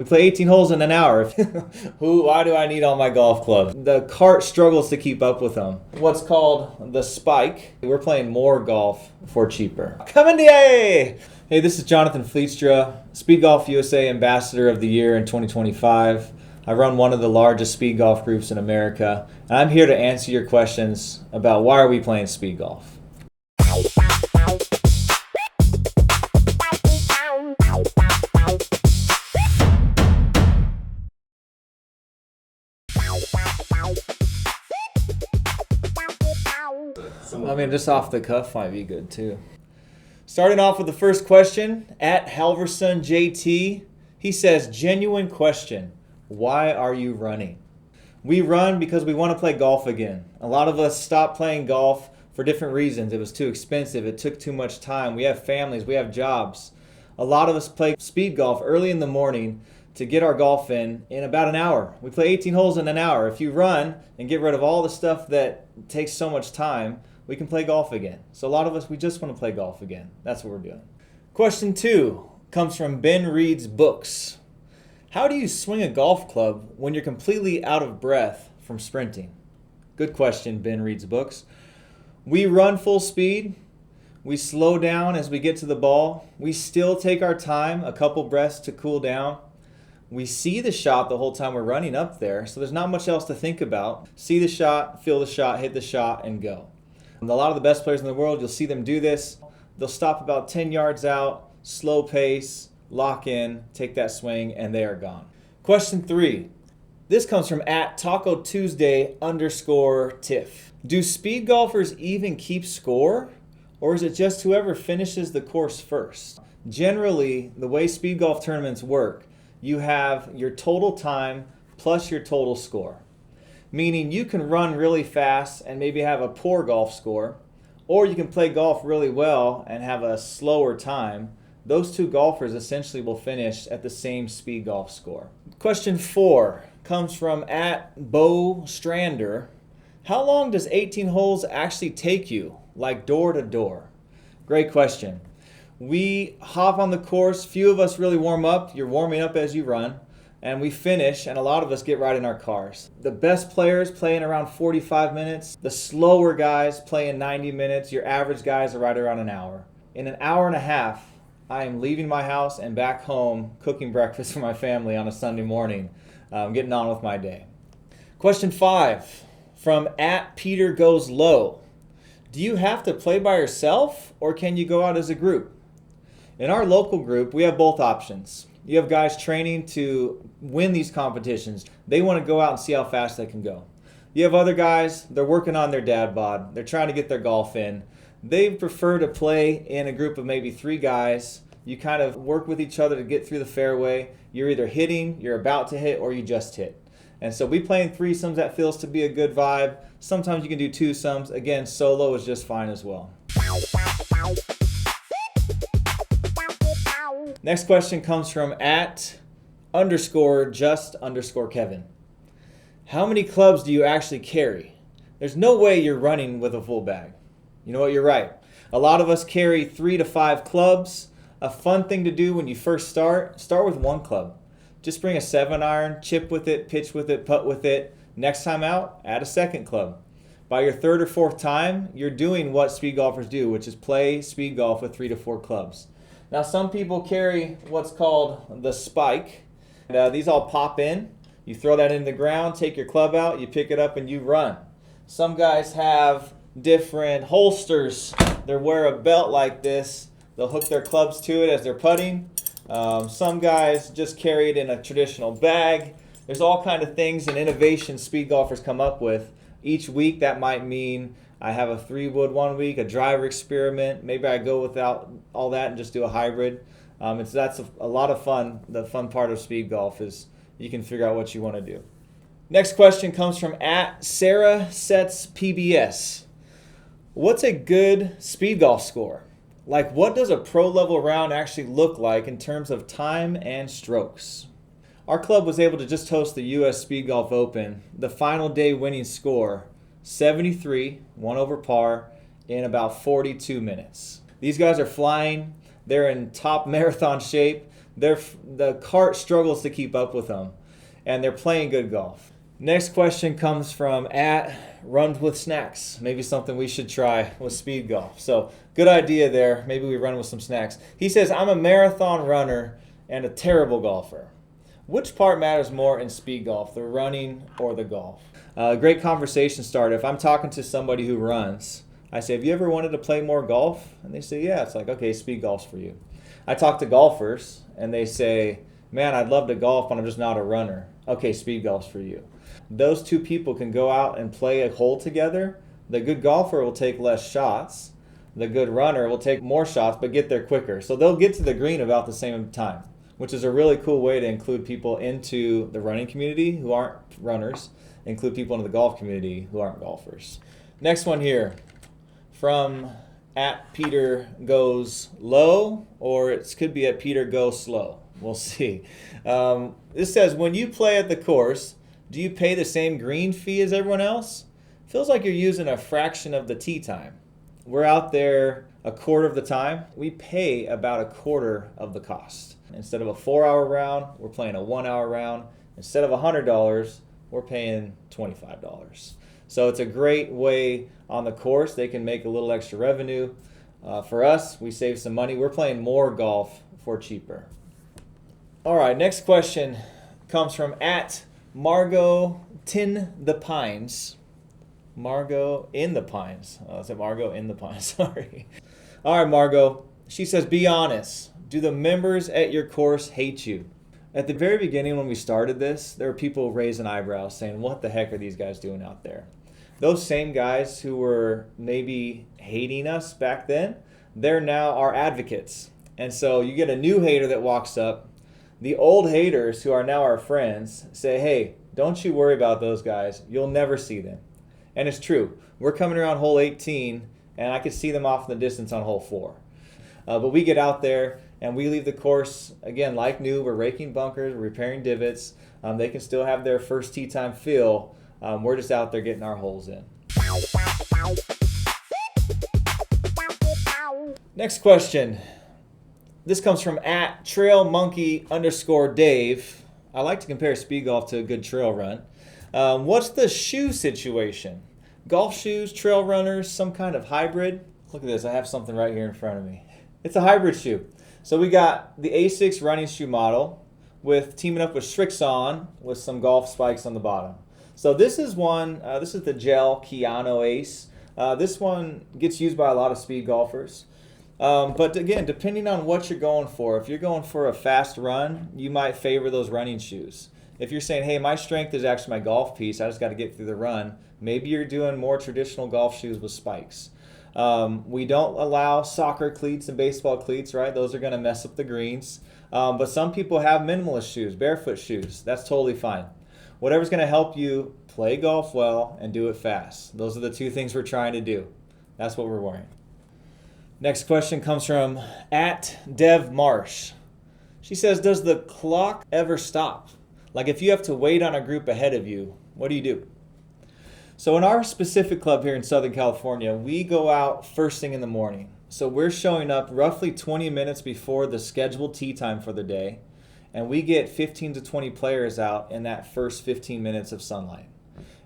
We play 18 holes in an hour. Why do I need all my golf clubs? The cart struggles to keep up with them. What's called the spike. We're playing more golf for cheaper. Coming to you! Hey, this is Jon Flietstra, Speedgolf USA Ambassador of the Year in 2025. I run one of the largest speed golf groups in America, and I'm here to answer your questions about why are we playing speed golf. I mean, just off the cuff might be good too. Starting off with the first question, at Halverson JT, he says, genuine question, why are you running? We run because we want to play golf again. A lot of us stopped playing golf for different reasons. It was too expensive, it took too much time. We have families, we have jobs. A lot of us play speed golf early in the morning to get our golf in about an hour. We play 18 holes in an hour. If you run and get rid of all the stuff that takes so much time, we can play golf again. So a lot of us, we just want to play golf again. That's what we're doing. Question 2 comes from Ben Reed's Books. How do you swing a golf club when you're completely out of breath from sprinting? Good question, Ben Reed's Books. We run full speed. We slow down as we get to the ball. We still take our time, a couple breaths to cool down. We see the shot the whole time we're running up there, so there's not much else to think about. See the shot, feel the shot, hit the shot, and go. And a lot of the best players in the world, you'll see them do this. They'll stop about 10 yards out, slow pace, lock in, take that swing, and they are gone. Question 3. This comes from at Taco Tuesday _Tiff. Do speed golfers even keep score, or is it just whoever finishes the course first? Generally, the way speed golf tournaments work, you have your total time plus your total score. Meaning you can run really fast and maybe have a poor golf score, or you can play golf really well and have a slower time. Those two golfers essentially will finish at the same speed golf score. Question 4 comes from at Bo Strander. How long does 18 holes actually take you, like door to door? Great question. We hop on the course. Few of us really warm up. You're warming up as you run. And we finish, and a lot of us get right in our cars. The best players play in around 45 minutes. The slower guys play in 90 minutes. Your average guys are right around an hour. In an hour and a half, I am leaving my house and back home cooking breakfast for my family on a Sunday morning, getting on with my day. Question 5 from at Peter Goes Low. Do you have to play by yourself, or can you go out as a group? In our local group, we have both options. You have guys training to win these competitions. They want to go out and see how fast they can go. You have other guys, they're working on their dad bod. They're trying to get their golf in. They prefer to play in a group of maybe 3 guys. You kind of work with each other to get through the fairway. You're either hitting, you're about to hit, or you just hit. And so we play in threesomes. That feels to be a good vibe. Sometimes you can do twosomes. Again, solo is just fine as well. Next question comes from at _just_Kevin. How many clubs do you actually carry? There's no way you're running with a full bag. You know what, you're right. A lot of us carry 3 to 5 clubs. A fun thing to do when you first start with 1 club. Just bring a 7-iron, chip with it, pitch with it, putt with it. Next time out, add a 2nd club. By your 3rd or 4th time, you're doing what speed golfers do, which is play speed golf with 3 to 4 clubs. Now, some people carry what's called the spike. These all pop in. You throw that in the ground, take your club out, you pick it up, and you run. Some guys have different holsters. They wear a belt like this. They'll hook their clubs to it as they're putting. Some guys just carry it in a traditional bag. There's all kind of things and innovations speed golfers come up with. Each week that might mean I have a 3-wood one week, a driver experiment. Maybe I go without all that and just do a hybrid. That's a lot of fun. The fun part of speed golf is you can figure out what you want to do. Next question comes from at Sarah Sets PBS. What's a good speed golf score? Like, what does a pro level round actually look like in terms of time and strokes? Our club was able to just host the U.S. Speed Golf Open. The final day winning score, 73, 1 over par, in about 42 minutes. These guys are flying. They're in top marathon shape. the cart struggles to keep up with them, and they're playing good golf. Next question comes from @runs with snacks. Maybe something we should try with speed golf. So good idea there. Maybe we run with some snacks. He says, I'm a marathon runner and a terrible golfer. Which part matters more in speed golf, the running or the golf? Great conversation starter. If I'm talking to somebody who runs, I say, have you ever wanted to play more golf? And they say, yeah. It's like, okay, speed golf's for you. I talk to golfers and they say, man, I'd love to golf, but I'm just not a runner. Okay, speed golf's for you. Those two people can go out and play a hole together. The good golfer will take less shots. The good runner will take more shots but get there quicker. So they'll get to the green about the same time, which is a really cool way to include people into the running community who aren't runners, include people into the golf community who aren't golfers. Next one here from @Peter Goes Low, or it could be @Peter Go Slow. We'll see. This says, when you play at the course, do you pay the same green fee as everyone else? Feels like you're using a fraction of the tee time. We're out there a quarter of the time. We pay about a quarter of the cost. Instead of a 4-hour round, we're playing a 1-hour round. Instead of $100, we're paying $25. So it's a great way on the course. They can make a little extra revenue. For us, we save some money. We're playing more golf for cheaper. All right, next question comes from @Margot Tin the Pines. Margot in the Pines. I said Margot in the Pines, sorry. All right, Margot. She says, be honest. Do the members at your course hate you? At the very beginning when we started this, there were people raising eyebrows saying, what the heck are these guys doing out there? Those same guys who were maybe hating us back then, they're now our advocates. And so you get a new hater that walks up. The old haters who are now our friends say, hey, don't you worry about those guys. You'll never see them. And it's true. We're coming around hole 18, and I could see them off in the distance on hole 4. But we get out there, and we leave the course, again, like new. We're raking bunkers, we're repairing divots. They can still have their first tee time feel. We're just out there getting our holes in. Next question. This comes from @TrailMonkey_Dave. I like to compare speed golf to a good trail run. What's the shoe situation? Golf shoes, trail runners, some kind of hybrid? Look at this. I have something right here in front of me. It's a hybrid shoe. So we got the A6 running shoe model with teaming up with Srixon with some golf spikes on the bottom. So this is one, this is the gel Keanu Ace. This one gets used by a lot of speed golfers. But again, depending on what you're going for, if you're going for a fast run, you might favor those running shoes. If you're saying, hey, my strength is actually my golf piece, I just got to get through the run, maybe you're doing more traditional golf shoes with spikes. We don't allow soccer cleats and baseball cleats, right? Those are going to mess up the greens. But some people have minimalist shoes, barefoot shoes. That's totally fine. Whatever's going to help you play golf well and do it fast. Those are the two things we're trying to do. That's what we're wearing. Next question comes from @DevMarsh. She says, does the clock ever stop? Like if you have to wait on a group ahead of you, what do you do? So in our specific club here in Southern California, we go out first thing in the morning. So we're showing up roughly 20 minutes before the scheduled tee time for the day, and we get 15 to 20 players out in that first 15 minutes of sunlight.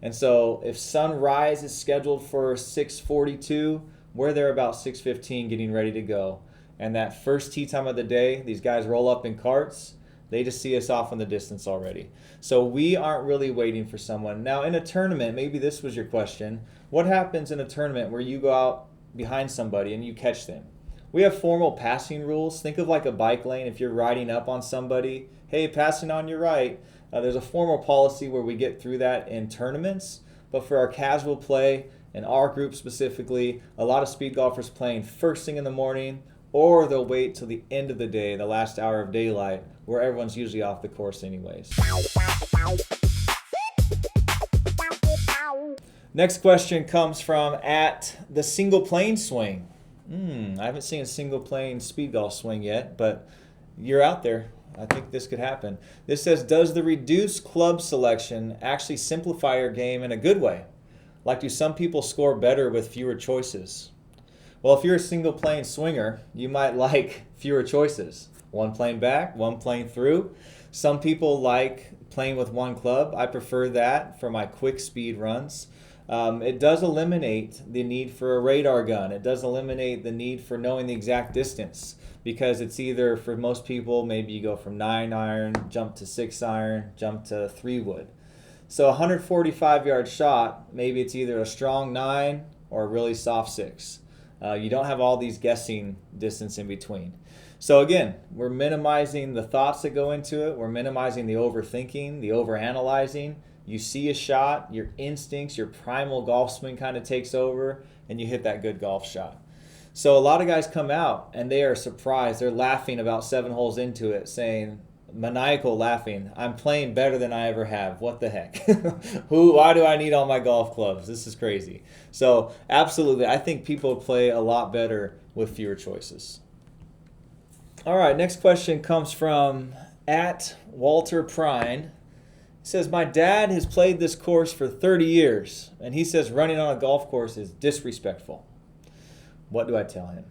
And so if sunrise is scheduled for 6:42, we're there about 6:15 getting ready to go. And that first tee time of the day, these guys roll up in carts. They just see us off in the distance already. So we aren't really waiting for someone. Now in a tournament, maybe this was your question, what happens in a tournament where you go out behind somebody and you catch them? We have formal passing rules. Think of like a bike lane. If you're riding up on somebody, hey, passing on your right. There's a formal policy where we get through that in tournaments. But for our casual play, and our group specifically, a lot of speed golfers playing first thing in the morning, or they'll wait till the end of the day, the last hour of daylight, where everyone's usually off the course anyways. Next question comes from @the single plane swing. I haven't seen a single plane speed golf swing yet, but you're out there. I think this could happen. This says, does the reduced club selection actually simplify your game in a good way? Like, do some people score better with fewer choices? Well, if you're a single plane swinger, you might like fewer choices. One playing back, one playing through. Some people like playing with one club. I prefer that for my quick speed runs. It does eliminate the need for a radar gun. It does eliminate the need for knowing the exact distance, because it's either, for most people, maybe you go from 9 iron, jump to 6 iron, jump to 3 wood. So a 145-yard shot, maybe it's either a strong 9 or a really soft 6. You don't have all these guessing distance in between. So again, we're minimizing the thoughts that go into it. We're minimizing the overthinking, the overanalyzing. You see a shot, your instincts, your primal golf swing kind of takes over, and you hit that good golf shot. So a lot of guys come out and they are surprised. They're laughing about 7 holes into it, saying, maniacal laughing, I'm playing better than I ever have. What the heck? Why do I need all my golf clubs? This is crazy. So absolutely, I think people play a lot better with fewer choices. All right, next question comes from @WalterPrine. He says, my dad has played this course for 30 years, and he says running on a golf course is disrespectful. What do I tell him?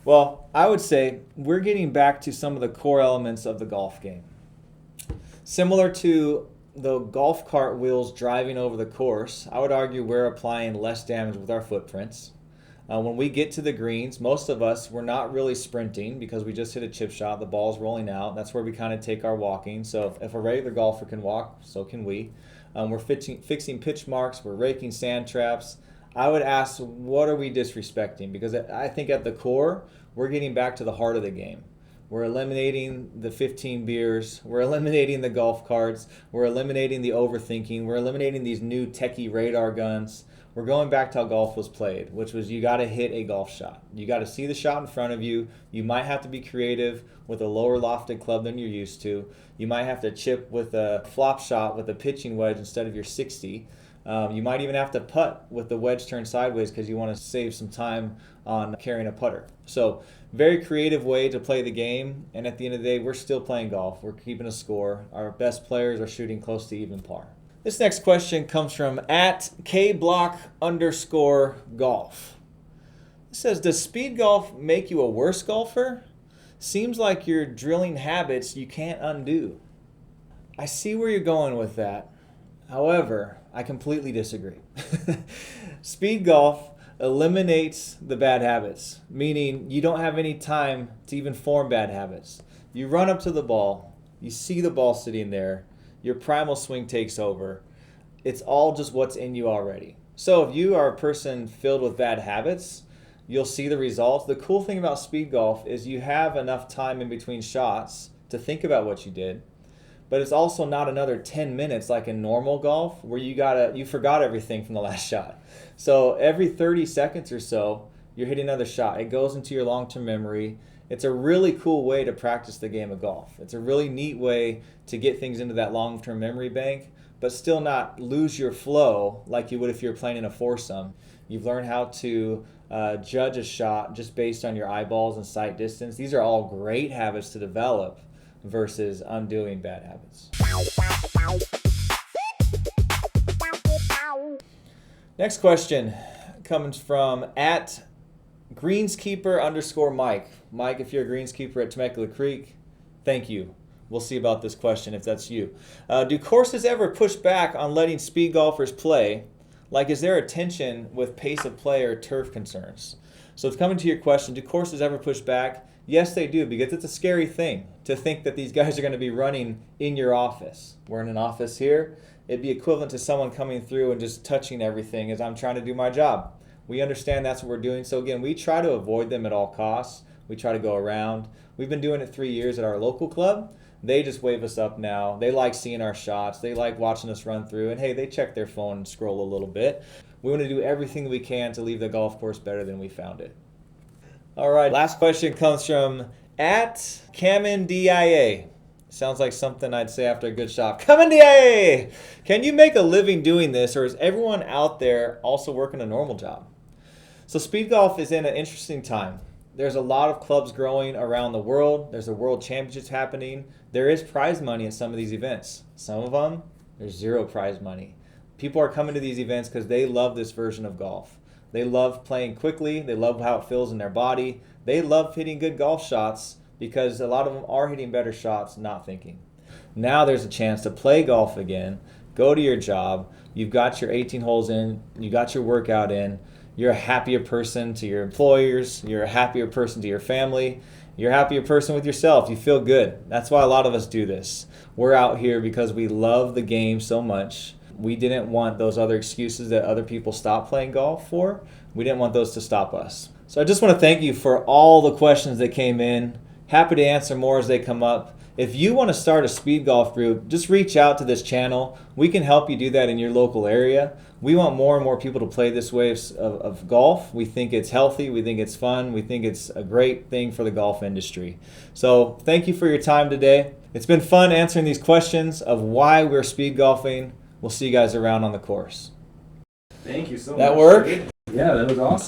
Well, I would say we're getting back to some of the core elements of the golf game. Similar to the golf cart wheels driving over the course, I would argue we're applying less damage with our footprints. When we get to the greens, most of us, we're not really sprinting because we just hit a chip shot, the ball's rolling out. That's where we kind of take our walking. So if a regular golfer can walk, so can we. We're fixing pitch marks, we're raking sand traps. I would ask, what are we disrespecting? Because I think at the core, we're getting back to the heart of the game. We're eliminating the 15 beers. We're eliminating the golf carts. We're eliminating the overthinking. We're eliminating these new techie radar guns. We're going back to how golf was played, which was you got to hit a golf shot. You got to see the shot in front of you. You might have to be creative with a lower lofted club than you're used to. You might have to chip with a flop shot with a pitching wedge instead of your 60. You might even have to putt with the wedge turned sideways because you want to save some time on carrying a putter. So very creative way to play the game, and at the end of the day, we're still playing golf. We're keeping a score. Our best players are shooting close to even par. This next question comes from @KBlock_golf. It says, does speed golf make you a worse golfer? Seems like you're drilling habits you can't undo. I see where you're going with that. However, I completely disagree. Speed golf eliminates the bad habits, meaning you don't have any time to even form bad habits. You run up to the ball, you see the ball sitting there, your primal swing takes over. It's all just what's in you already. So if you are a person filled with bad habits, you'll see the results. The cool thing about speed golf is you have enough time in between shots to think about what you did. But it's also not another 10 minutes like in normal golf where you forgot everything from the last shot. So every 30 seconds or so, you're hitting another shot. It goes into your long-term memory. It's a really cool way to practice the game of golf. It's a really neat way to get things into that long-term memory bank, but still not lose your flow like you would if you were playing in a foursome. You've learned how to judge a shot just based on your eyeballs and sight distance. These are all great habits to develop versus undoing bad habits. Next question comes from @greenskeeper_Mike. Mike, if you're a greenskeeper at Temecula Creek, thank you. We'll see about this question if that's you. Do courses ever push back on letting speed golfers play? Like, is there a tension with pace of play or turf concerns? So it's coming to your question, do courses ever push back? Yes, they do, because it's a scary thing to think that these guys are going to be running in your office. We're in an office here. It'd be equivalent to someone coming through and just touching everything as I'm trying to do my job. We understand that's what we're doing. So again, we try to avoid them at all costs. We try to go around. We've been doing it 3 years at our local club. They just wave us up now. They like seeing our shots. They like watching us run through. And hey, they check their phone and scroll a little bit. We want to do everything we can to leave the golf course better than we found it. All right, last question comes from @CamenDIA. Sounds like something I'd say after a good shot. CamenDIA! Can you make a living doing this, or is everyone out there also working a normal job? So speed golf is in an interesting time. There's a lot of clubs growing around the world. There's a world championships happening. There is prize money at some of these events. Some of them, there's zero prize money. People are coming to these events because they love this version of golf. They love playing quickly. They love how it feels in their body. They love hitting good golf shots, because a lot of them are hitting better shots, not thinking. Now there's a chance to play golf again, go to your job, you've got your 18 holes in, you got your workout in, you're a happier person to your employers, you're a happier person to your family, you're a happier person with yourself, you feel good. That's why a lot of us do this. We're out here because we love the game so much. We didn't want those other excuses that other people stopped playing golf for. We didn't want those to stop us. So I just want to thank you for all the questions that came in. Happy to answer more as they come up. If you want to start a speed golf group, just reach out to this channel. We can help you do that in your local area. We want more and more people to play this way of golf. We think it's healthy. We think it's fun. We think it's a great thing for the golf industry. So thank you for your time today. It's been fun answering these questions of why we're speed golfing. We'll see you guys around on the course. Thank you so much. That work? Yeah, that was awesome.